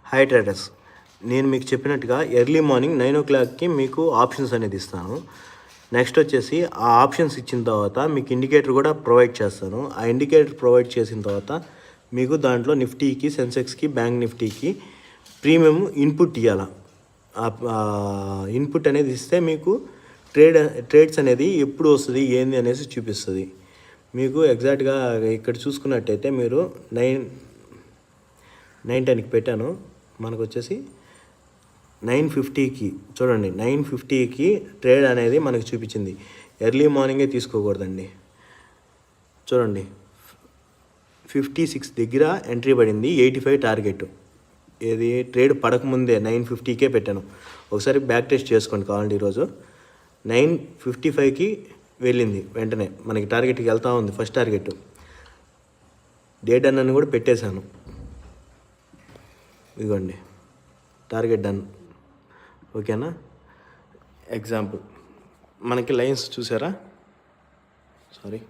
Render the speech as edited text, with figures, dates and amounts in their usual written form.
Hi traders, నేను మీకు చెప్పినట్టుగా ఎర్లీ మార్నింగ్ 9 o'clockకి మీకు ఆప్షన్స్ అనేది ఇస్తాను. నెక్స్ట్ వచ్చేసి ఆ ఆప్షన్స్ ఇచ్చిన తర్వాత మీకు ఇండికేటర్ కూడా ప్రొవైడ్ చేస్తాను. ఆ ఇండికేటర్ ప్రొవైడ్ చేసిన తర్వాత మీకు దాంట్లో నిఫ్టీకి, సెన్సెక్స్కి, బ్యాంక్ నిఫ్టీకి ప్రీమియం ఇన్పుట్ ఇవ్వాలి. ఇన్పుట్ అనేది ఇస్తే మీకు ట్రేడ్స్ అనేది ఎప్పుడు వస్తుంది ఏంది అనేసి చూపిస్తుంది. మీకు ఎగ్జాక్ట్గా ఇక్కడ చూసుకున్నట్టయితే మీరు 9:10కి పెట్టాను. మనకు వచ్చేసి 9:50కి చూడండి, 9:50కి ట్రేడ్ అనేది మనకు చూపించింది. ఎర్లీ మార్నింగే తీసుకోకూడదండి. చూడండి, 56 దగ్గర ఎంట్రీ పడింది, 85 టార్గెట్. ఏది ట్రేడ్ పడకముందే 9:50కే పెట్టాను. ఒకసారి బ్యాక్ టెస్ట్ చేసుకోండి కావాలండి. ఈరోజు 9:55కి వెళ్ళింది, వెంటనే మనకి టార్గెట్కి వెళ్తూ ఉంది. ఫస్ట్ టార్గెట్ డేట్ అన్నని కూడా పెట్టేశాను. ఇదిగోండి టార్గెట్ డన్. ఓకేనా? ఎగ్జాంపుల్ మనకి లైన్స్ చూసారా? సారీ.